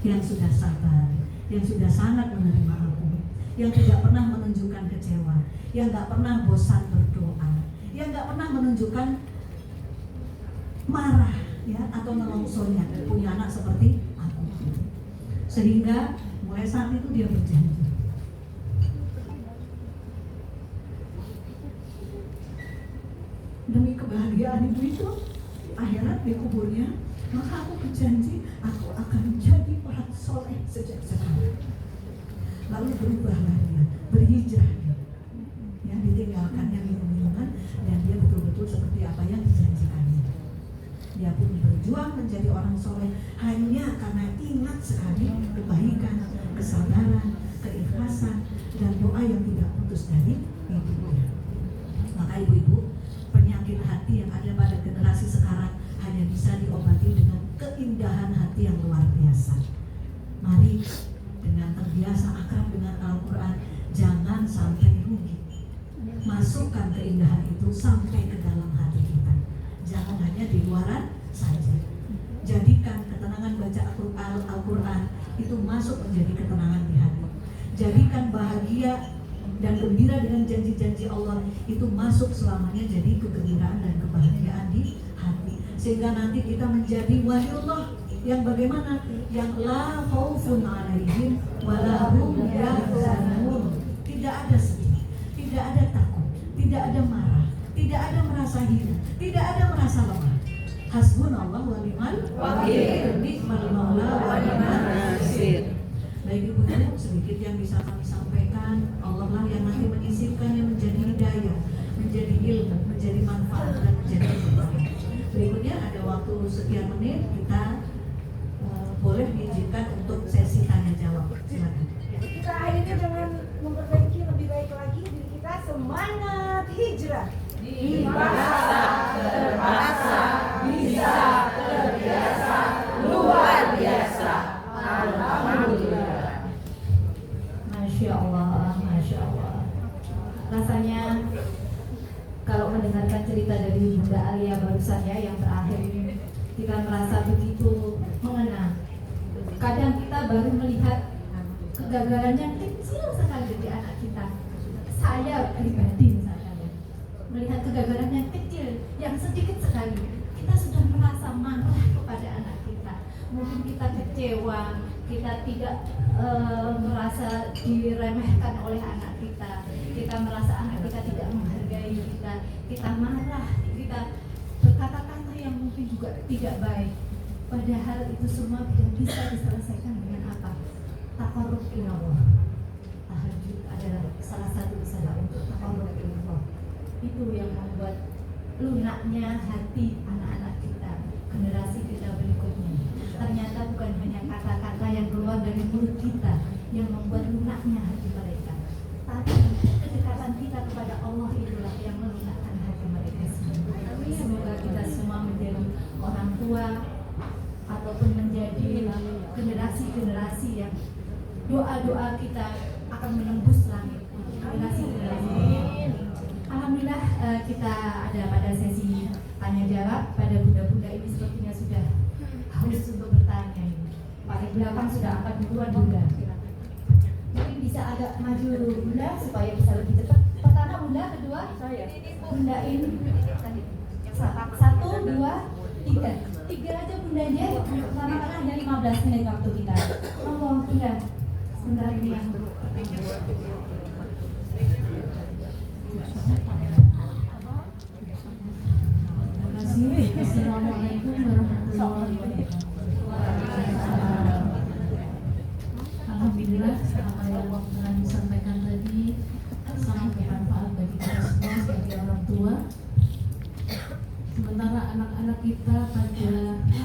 yang sudah sabar, yang sudah sangat menerima aku, yang tidak pernah menunjukkan kecewa, yang gak pernah bosan berdoa, yang gak pernah menunjukkan marah ya atau nelongsonya, punya anak seperti aku. Sehingga mulai saat itu dia berjanji, demi kebahagiaan ibu itu akhirat di kuburnya, maka aku berjanji aku akan menjadi orang soleh sejak sekarang. Lalu berubahlah dia, berhijrah dia, ya, ditinggalkannya minum-minuman dan dia betul-betul seperti apa yang dijanjikannya. Dia pun berjuang menjadi orang soleh hanya karena ingat sekali kebaikan, kesabaran, keikhlasan dan doa yang tidak putus dari ibunya. Maka ibu-ibu, penyakit hati yang ada pada generasi sekarang hanya bisa diobati dengan keindahan hati yang luar biasa. Mari dengan terbiasa akrab dengan Al-Quran, jangan sampai rugi. Masukkan keindahan itu sampai ke dalam hati kita. Jangan hanya di luaran saja. Jadikan ketenangan baca Al-Quran itu masuk menjadi ketenangan di hati. Jadikan bahagia dan gembira dengan janji-janji Allah itu masuk selamanya jadi kegembiraan dan kebahagiaan di hati. Sehingga nanti kita menjadi waliullah yang bagaimana? Yang la khaufun alaihim walahum yahzanun. Tidak ada sedih, tidak ada takut, tidak ada marah, tidak ada merasa hina, tidak ada merasa lemah. Hasbunallah wa ni'mal wakil, ni'mal maula wa ni'mal nasir. Baik ibu-ibu, sedikit yang bisa kami sampaikan. Allah lah yang nanti menyisipkannya menjadi hidayah, menjadi ilmu, menjadi manfaat dan menjadi kebaikan. Berikutnya ada waktu sekian menit, kita boleh diizinkan untuk sesi tanya jawab. Silakan. Kita akhirnya dengan memperbaiki lebih baik lagi diri kita. Semangat hijrah. Dipaksa, terpaksa, bisa, terbiasa, luar biasa. Alhamdulillah. Masya Allah, Masya Allah. Rasanya kalau mendengarkan cerita dari Bunda Alia barusan ya yang terakhir ini, kita merasa begitu mengena. Kadang kita baru melihat kegagalan yang kecil sekali dari anak kita. Saya pribadi misalnya melihat kegagalan yang kecil, yang sedikit sekali, kita sudah merasa marah kepada anak kita. Mungkin kita kecewa, kita tidak merasa diremehkan oleh anak kita. Kita merasa anak kita tidak menghargai kita. Kita marah, kita berkata-kata yang mungkin juga tidak baik. Padahal itu semua bisa diselesaikan dengan apa? Taqarrub ilallah. Tahajud adalah salah satu usaha untuk taqarrub ilallah. Itu yang membuat lunaknya hati anak-anak kita, generasi kita berikutnya. Ternyata bukan hanya kata-kata yang keluar dari mulut kita yang membuat lunaknya hati mereka, tapi kedekatan kita kepada Allah itulah yang melunakkan hati mereka semua. Semoga kita semua menjadi orang tua ataupun menjadi generasi-generasi yang doa-doa kita akan menembus langit. Generasi-generasi. Alhamdulillah kita ada pada sesi tanya jawab. Pada bunda-bunda ini sepertinya sudah haus untuk bertanya ini. Paling belakang sudah angkat duluan bunda. Mungkin bisa agak maju bunda supaya bisa lebih cepat. Pertama bunda, kedua saya. Bunda ini satu, dua, tiga. Tiga aja bundanya. Karena hanya 15 menit waktu kita. Oh bunda, sebentar ini yang Assalamualaikum warahmatullahi wabarakatuh. Alhamdulillah, apa yang telah disampaikan tadi sangat bermanfaat bagi kita semua sebagai orang tua. Sementara anak-anak kita pada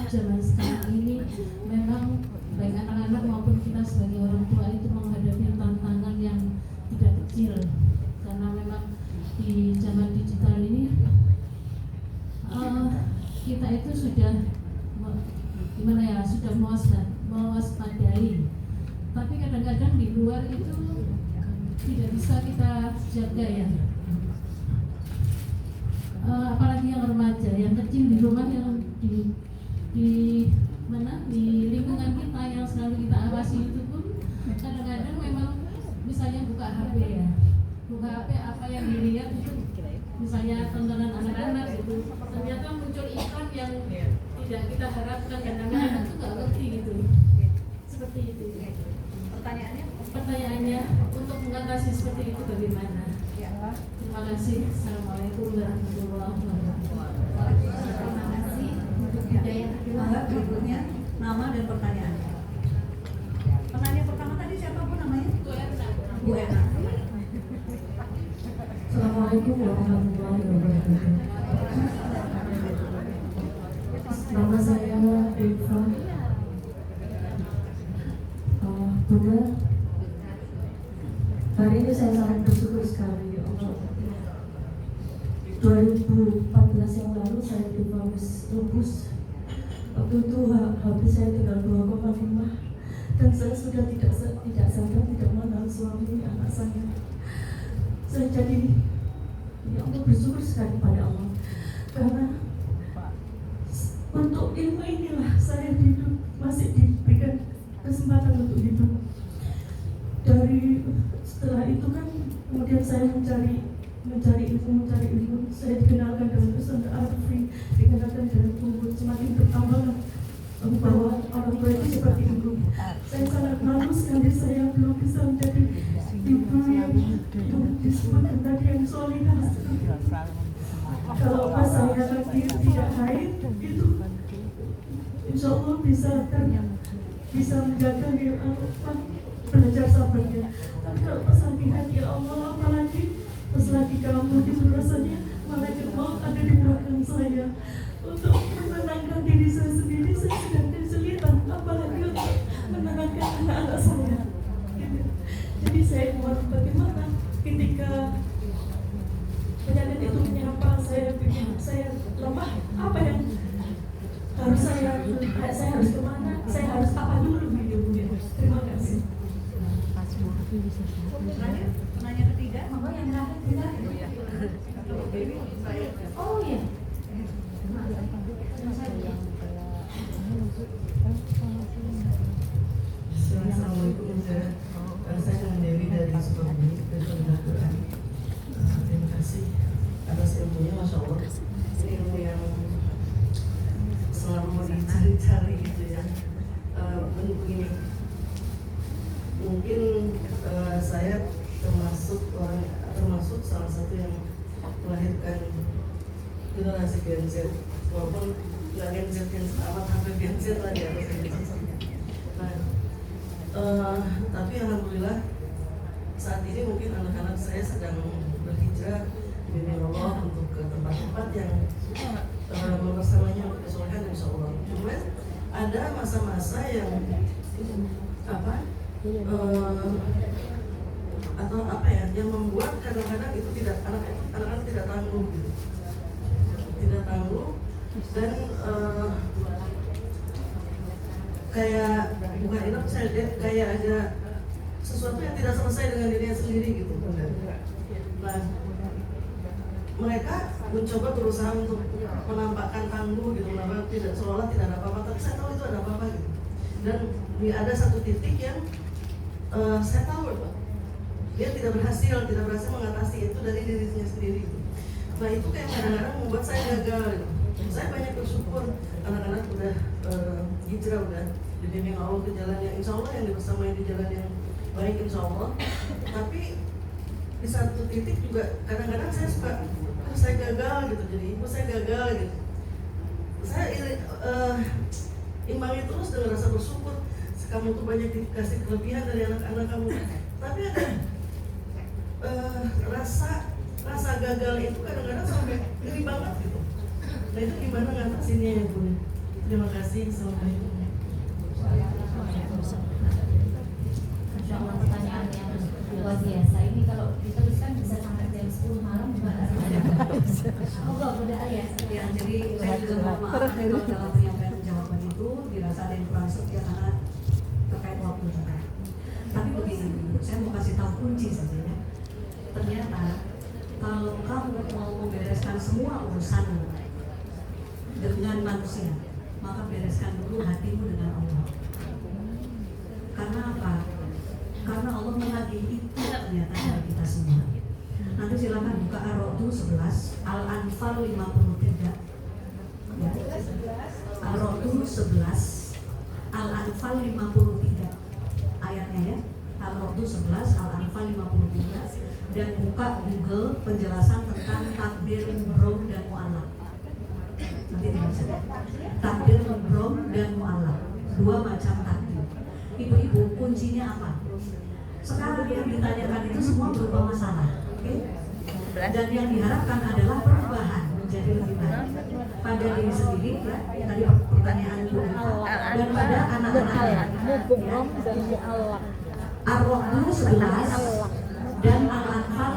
zaman sekarang ini memang baik anak-anak maupun kita sebagai orang tua itu menghadapi tantangan yang tidak kecil, karena memang di zaman digital ini kita itu sudah sudah mewaspadai, tapi kadang-kadang di luar itu tidak bisa kita jaga ya. Apalagi yang remaja, yang kecil di rumah, yang di mana di lingkungan kita yang selalu kita awasi itu pun kadang-kadang memang misalnya buka HP ya, buka HP apa yang dilihat itu misalnya tontonan anak-anak itu ternyata muncul iklan yang tidak kita harapkan, kadang-kadang itu nggak ngerti gitu, seperti itu. Pertanyaannya untuk mengatasi seperti itu bagaimana? Terima kasih. Assalamualaikum warahmatullahi wabarakatuh. Terima kasih untuk hidayah. Mangga berikutnya nama dan pertanyaannya. Pertanyaan pertama tadi siapa Bu namanya? Bu Erna. Assalamualaikum warahmatullahi wabarakatuh. Nama saya Eva. Bunda, hari ini saya sangat bersyukur sekali ya Allah. 2014 yang lalu saya divonis lupus. Waktu itu HP saya tinggal 2,5 dan saya sudah tidak sadar, tidak mengenal suami anak saya. Saya jadi ya Allah bersyukur sekali pada Allah karena untuk ilmu inilah saya hidup, masih diberikan kesempatan untuk hidup. Dari setelah itu kan kemudian saya mencari ilmu, saya dikenalkan dengan Ustaz Arfi, dikenalkan dengan Ibu, semakin bertambah bahwa orang tua itu seperti ibu. Saya sangat malu sekali saya belum bisa menjadi ibu yang disebutkan tadi yang solihah. Kalau pas saya nanti tidak haid itu insya Allah bisa menjaga belajar sabarnya. Tapi kalau pas lagi haid ya Allah, apalagi pas lagi kamu itu rasanya malaikat maut ada di belakang saya untuk menenangkan diri saya sendiri. Saya sedang kesulitan, apalagi untuk menenangkan anak-anak saya. Jadi saya mohon bagaimana ketika penyakit itu menyapa saya lemah, apa yang harus saya harus kemana, saya harus apa dulu gitu Bu. Terima kasih. Pertanyaan ketiga. Monggo yang terakhir. Oh iya. Assalamualaikum, saya dengan Dewi dari Sukabumi, dari Al-Quran. Terima kasih atas ilmunya, Masya Allah. Ini ilmu yang selalu dicari-cari gitu ya. Begini, mungkin saya termasuk salah satu yang melahirkan generasi Gen Z, walaupun nggak Gen Z amat, hampir Gen Z lah di atas Gen Z. Tapi alhamdulillah saat ini mungkin anak-anak saya sedang berhijrah demi Allah untuk ke tempat-tempat yang bersamanya untuk kesolehan insya Allah. Cuma ada masa-masa yang yang membuat kadang-kadang itu anak-anak tidak tangguh gitu. Tidak tangguh dan kayak bukan enak, saya lihat kayak ada sesuatu yang tidak selesai dengan dirinya sendiri gitu. Nah, mereka mencoba berusaha untuk menampakkan tangguh gitu, menampakkan tidak seolah tidak ada apa-apa, tapi saya tahu itu ada apa-apa gitu. Dan ada satu titik yang saya tahu dia tidak berhasil mengatasi itu dari dirinya sendiri gitu. Nah itu kayak kadang-kadang membuat saya gagal gitu. Saya banyak bersyukur anak-anak udah hijrah, udah dibimbing Allah ke jalan yang insya Allah, yang bersamanya di jalan yang baik insya Allah. Tapi di satu titik juga kadang-kadang saya suka saya gagal gitu, jadi ibu saya gagal gitu. Saya imbangi terus dengan rasa bersyukur. Kamu tuh banyak dikasih kelebihan dari anak-anak kamu, tapi ada rasa gagal itu kadang-kadang sampai ngeri banget gitu. Nah itu gimana ngatasinnya ya Bu? Terima kasih. Assalamualaikum. Masya Allah, pertanyaan yang luar biasa. Ini kalau diteruskan bisa sampai jam 10 malam gimana? Allah, udah ya. Ya, jadi saya juga mohon maaf kalau dalam penyampaian jawaban itu itu dirasa ada yang kurang setia karena terkait waktu juga. Tapi begini, saya mau kasih tahu kunci saja ya. Ternyata kalau kamu mau membereskan semua urusan dengan manusia, maka bereskan dulu hatimu dengan Allah. Karena apa? Karena Allah menagih itu ternyata dari kita semua. Nanti silakan buka Ar-Ra'd 11, Al-Anfal 53. Ya. Ar-Ra'd 11, Al-Anfal 53. Ayatnya ya. Al-Ra'd 11, Al-Anfal 53. Dan buka Google penjelasan tentang takbir mubrom dan mu'allaq. Nanti dibaca. Takbir mubrom dan mu'allaq. Dua macam takbir. Ibu-ibu, kuncinya apa? Sekarang yang ditanyakan itu semua berupa masalah, okay? Dan yang diharapkan adalah perubahan menjadi lebih baik pada diri sendiri, ya. Tadi pertanyaan ibu dan pada anak-anaknya. Ya. Ar-Ra'd 11 dan Al-Anfal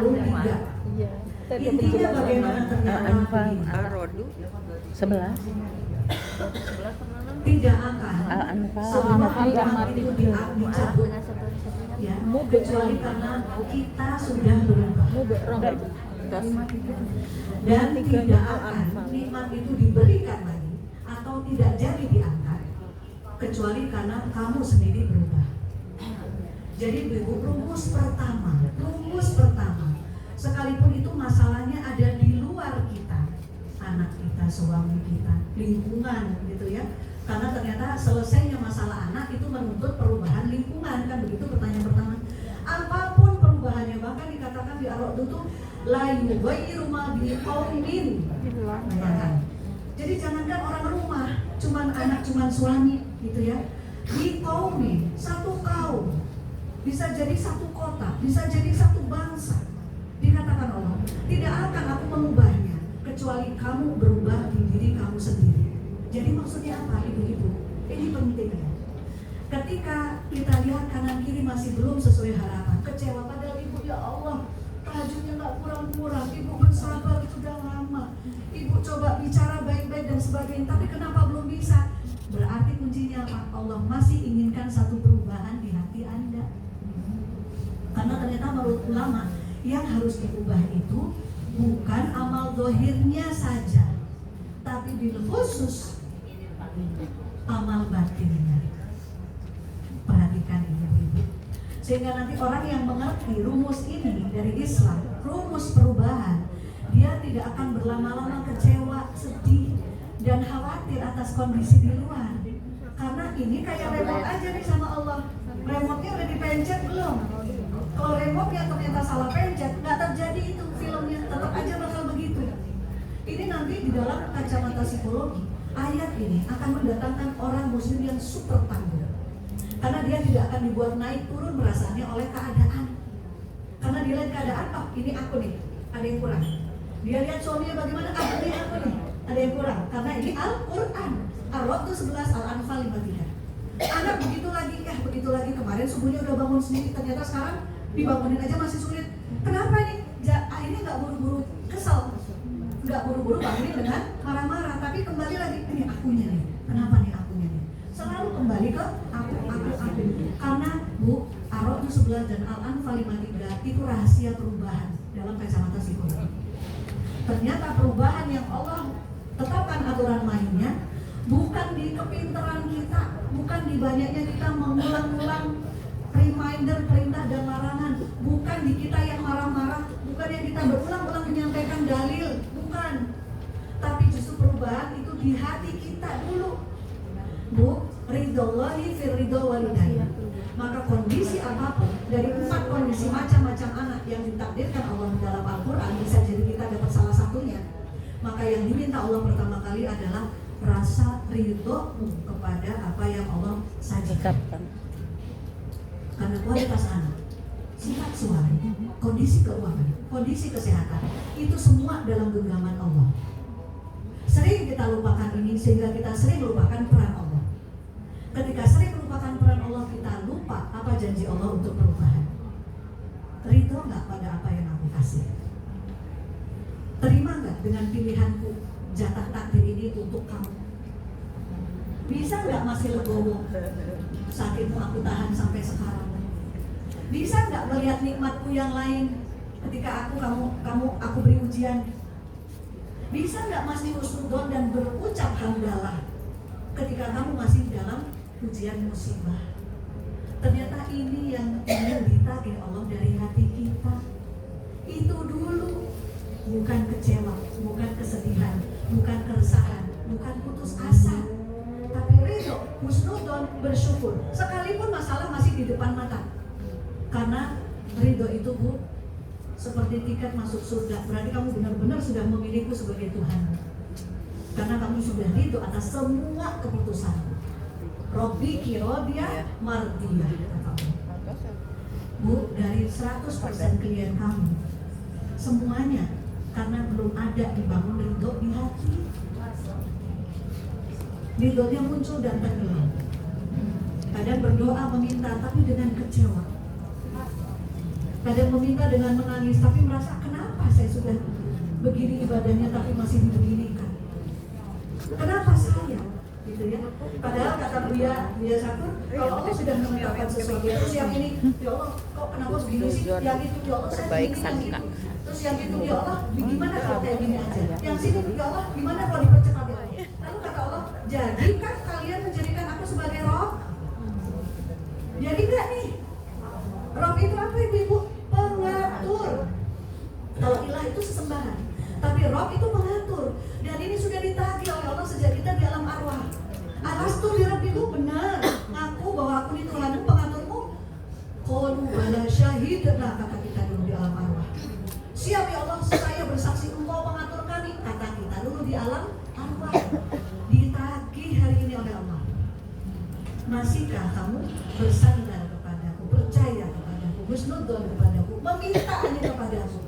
53. Intinya bagaimana ternyata Ar-Ra'd 11. tidak akan semua nikmat itu dicabut, ya, kecuali karena kita sudah berubah. Dan tidak akan nikmat itu diberikan lagi atau tidak jadi diangkat kecuali karena kamu sendiri berubah. Jadi ibu, rumus pertama, sekalipun itu masalahnya ada di luar kita, anak kita, suami kita, lingkungan gitu ya. Karena ternyata selesainya masalah anak itu menuntut perubahan lingkungan, kan begitu pertanyaan pertama. Apapun perubahannya, bahkan dikatakan di Ar-Ra'd itu la yughayyiru ma biqaumin. Jadi jangankan orang rumah, cuman anak, cuman suami gitu ya. Biqaumin, satu kaum, bisa jadi satu kota, bisa jadi satu bangsa. Dikatakan Allah, tidak akan aku mengubahnya kecuali kamu berubah di diri kamu sendiri. Jadi maksudnya apa ibu-ibu? Ini penting ya. Ketika kita lihat kanan kiri masih belum sesuai harapan, kecewa padahal ibu, ya Allah, tahajudnya nggak kurang-kurang, ibu bersabar sudah lama, ibu coba bicara baik-baik dan sebagainya, tapi kenapa belum bisa? Berarti kuncinya apa? Allah masih inginkan satu perubahan di hati Anda. Karena ternyata menurut ulama, yang harus diubah itu bukan amal zahirnya saja, tapi bil khusus amal batinnya. Perhatikan ini ibu, sehingga nanti orang yang mengerti rumus ini dari Islam, rumus perubahan, dia tidak akan berlama-lama kecewa, sedih, dan khawatir atas kondisi di luar. Karena ini kayak remote aja nih sama Allah. Remote-nya udah dipencet belum? Kalau remote-nya ternyata salah pencet, nggak terjadi itu filmnya, tetap aja bakal begitu. Ini nanti di dalam kacamata psikologi, ayat ini akan mendatangkan orang muslim yang super tangguh. Karena dia tidak akan dibuat naik turun merasanya oleh keadaan. Karena dia lihat keadaan, oh ini aku nih, ada yang kurang. Dia lihat suaminya bagaimana, ini aku nih, ada yang kurang. Karena ini Al-Quran, Ar-Ra'd 11, Al-Anfal 53. Anak begitu lagi, kemarin subuhnya udah bangun sendiri, ternyata sekarang dibangunin aja masih sulit. Kenapa ini? Ini nggak buru-buru kesal, nggak buru-buru bangunin dengan marah-marah, tapi kembali lagi, ini akunya nih, kenapa nih akunya nih? Selalu kembali ke aku. Karena Bu, Ar-Ra'd 11 dan Al-Anfal 53 itu rahasia perubahan dalam kacamata psikologi. Ternyata perubahan yang Allah tetapkan aturan mainnya bukan di kepintaran kita, bukan di banyaknya kita mengulang-ulang reminder, perintah dan larangan, bukan di kita yang marah-marah, bukan yang kita berulang-ulang menyampaikan dalil, bukan. Tapi justru perubahan itu di hati kita dulu. Bu, ridhollahi fir ridho walidayah. Maka kondisi apapun dari 4 kondisi macam-macam anak yang ditakdirkan Allah dalam Al-Quran, bisa jadi kita dapat salah satunya. Maka yang diminta Allah pertama kali adalah rasa ridho kepada apa yang Allah sajikan. Karena kualitas anak, sifat suami, kondisi keuangan, kondisi kesehatan, itu semua dalam genggaman Allah. Sering kita lupakan ini sehingga kita sering lupakan peran Allah. Ketika sering melupakan peran Allah, kita lupa apa janji Allah untuk perubahan. Ridho nggak pada apa yang aku kasih? Terima nggak dengan pilihanku jatah takdir ini untuk kamu? Bisa nggak masih legowo? Sakitmu aku tahan sampai sekarang. Bisa nggak melihat nikmatku yang lain ketika aku beri ujian? Bisa nggak masih husnudon dan berucap hamdalah ketika kamu masih dalam ujian musibah? Ternyata ini yang ingin ditagih Allah dari hati kita. Itu dulu, bukan kecewa, bukan kesedihan, bukan keresahan, bukan putus asa, tapi ridho, husnudon, bersyukur. Sekalipun masalah masih di depan mata. Karena ridho itu, Bu, seperti tiket masuk surga. Berarti kamu benar-benar sudah memilihku sebagai Tuhan. Karena kamu sudah ridho atas semua keputusan. Robbi kirodia mardiyah. Bu, dari 100% klien kamu, semuanya karena belum ada dibangun ridho di hati. Ridhonya muncul dan tenggelam. Kadang berdoa meminta tapi dengan kecewa. Kadang meminta dengan menangis tapi merasa kenapa saya sudah begini ibadahnya tapi masih dibeginikan. Kenapa saya? Gitu ya. Padahal kata Buya Sakur, kalau Allah sudah menetapkan sesuatu, terus yang ini, ya Allah, kok kenapa begini sih? Yang itu, ya Allah, saya begini, yang ini. Terus yang itu, ya Allah, gimana kalau kayak gini aja? Yang sini, ya Allah, gimana kalau dipercepat ya? Lalu kata Allah, jadikan kalian menjadikan aku sebagai Rob. Jadi enggak nih? Rob itu apa ibu-ibu? Pengatur. Kalau ilah itu sesembahan, tapi Rob itu pengatur. Dan ini sudah ditagih oleh Allah sejak kita di alam arwah. Alastu li rabbiku, benar, ngaku bahwa aku ini Tuhanmu, pengaturmu. Qalu bala syahidna, kata kita dulu di alam arwah. Siap ya Allah, saya bersaksi Engkau pengatur kami, kata kita dulu di alam arwah. Ditagih hari ini oleh Allah. Masihkah kamu bersandar kepadaku, percaya kepadaku, husnudon kepadaku, meminta hanya kepadaku?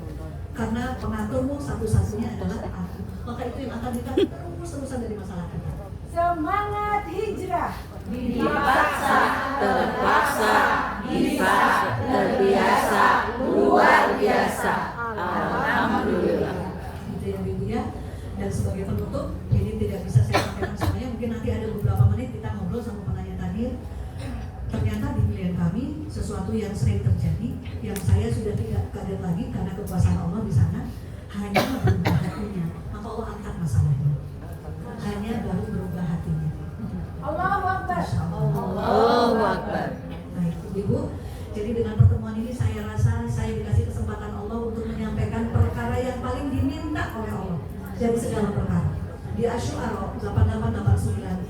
Karena pengaturmu satu-satunya adalah aku. Maka itu yang akan kita terus-terusan dari masalah kita. Semangat hijrah. Dipaksa, terpaksa, bisa, terbiasa, luar biasa. Alhamdulillah. Itu yang Ibu ya. Dan sebagai penutup, ini tidak bisa saya sampaikan semuanya. Mungkin nanti ada beberapa menit kita ngobrol sama penanya tadi. Ternyata di klien kami sesuatu yang sering terjadi, yang saya sudah tidak kaget lagi karena kekuasaan Allah di sana, hanya berubah hatinya. Maka Allah angkat masalahnya. Hanya baru berubah hatinya. Allahu Akbar. Allahu Akbar. Baik, Ibu. Jadi dengan pertemuan ini saya rasa saya dikasih kesempatan Allah untuk menyampaikan perkara yang paling diminta oleh Allah dari segala perkara. Di Asy-Syu'ara 8889.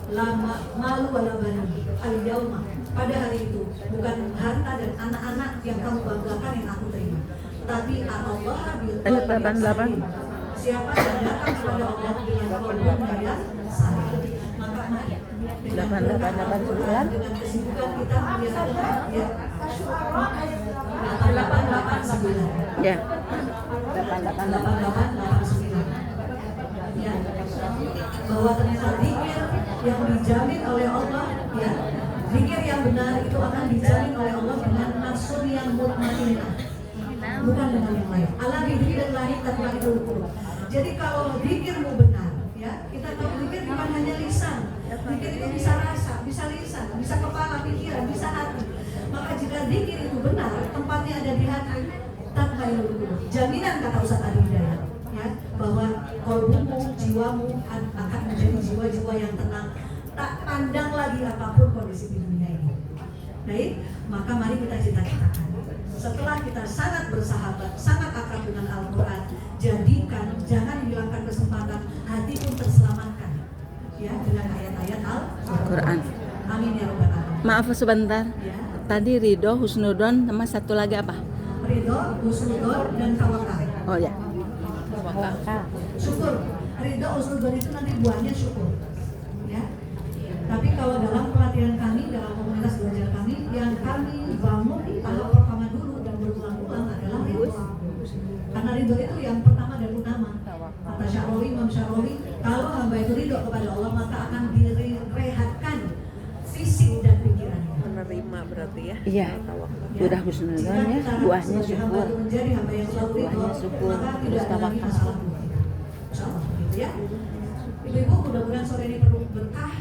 Lama malu wala bani al-yauma, pada hari itu bukan harta dan anak-anak yang kamu banggakan yang aku terima, tapi Allah bil qalbi. Siapa yang datang kepada Allah dengan qalbi yang saleh. Maka mari dengan kesibukan kita melihat ya Asy-Syu'ara ayat 8889 Ya. 8889 ya, bahwa ternyata zikir yang dijamin oleh Allah, ya, zikir yang benar itu akan dijamin oleh Allah dengan nafsu yang mutmainnah, bukan dengan yang lain. Allah diri dan lahir tanpa itu. Jadi kalau zikirmu benar, ya, kita tahu zikir bukan hanya lisan. Zikir itu bisa rasa, bisa lisan, bisa kepala, pikiran, bisa hati. Maka jika zikir itu benar, tempatnya ada di hati, tanpa itu. Jaminan kata Ustaz Adi Hidayat, ya, bahwa kolbumu, jiwamu akan menjadi jiwa-jiwa yang tenang, tak pandang lagi apapun kondisi di dunia ini. Baik, maka mari kita cita-citakan. Setelah kita sangat bersahabat, sangat akrab dengan Al-Quran, jadikan, jangan hilangkan kesempatan, hati pun terselamatkan, ya, dengan ayat-ayat Al-Quran. Amin ya rabbal alamin. Maaf sebentar. Ya. Tadi ridho, husnudon, sama satu lagi apa? Ridho, husnudon, dan tawakal. Oh ya. Syukur. Ridho, husnudon itu nanti buahnya syukur. Ya. Tapi kalau dalam pelatihan kami, dalam komunitas belajar kami, yang kami bangun di tahap pertama dulu dan berulang-ulang adalah ridho. Karena ridho itu yang pertama dan utama. Kata Syarawi, Imam Syarawi, kalau hamba itu ridho kepada Allah, maka akan direhatkan fisik dan pikirannya. Menerima berarti ya. Ya. Iya. Udah husnudon ya, buahnya syukur. Menjadi hamba yang selalu ridho, Buahnya syukur, maka terus tidak ada lagi tawakal. masalah. Insyaallah gitu ya. Ibu-ibu, mudah-mudahan sore ini penuh berkah.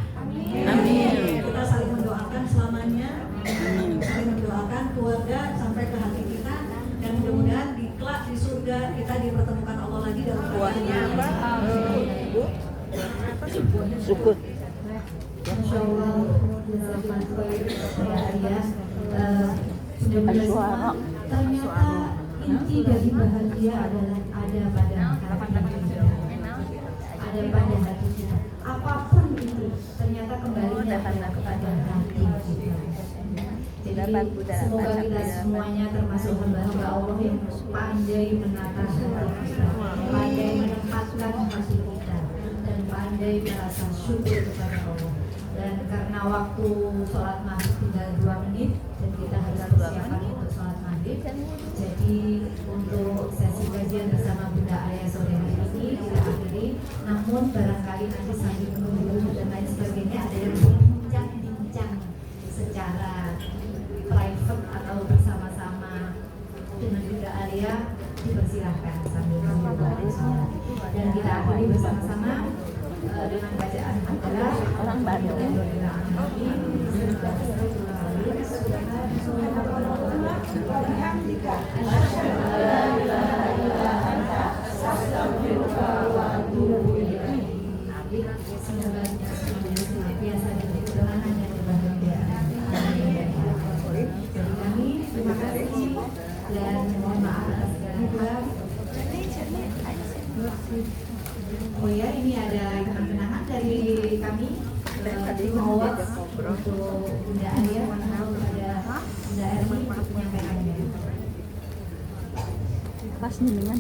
Syukur. Masya Allah, sudah ternyata inti dari bahagia adalah ada pada hati kita. Ada pada hati kita. Apapun itu, ternyata kembalinya kepada hati kita. Jadi semoga kita semuanya termasuk hamba-hamba Allah yang pandai menata hati kita, pandai menempatkan hati kita, dan pandai merasa syukur kepada Allah. Dan karena waktu sholat maghrib tinggal 2 menit dan kita harus persiapan untuk sholat maghrib, jadi untuk sesi kajian bersama Bunda Alia sore hari ini kita akhiri. Namun barangkali nanti sambil menunggu dan lain sebagainya ada yang berbincang-bincang secara private atau bersama-sama dengan Bunda Alia, dipersilahkan sambil menunggu. Dan kita akhiri bersama-sama dengan bacaan adalah orang Bandung. Terima kasih dan mohon maaf atas segala hal. Oh ya, ini ada kenang-kenangan dari kami Awards untuk Bunda Alia, mohon kepada Bunda Erni untuk menyampaikannya. Pas nih dengan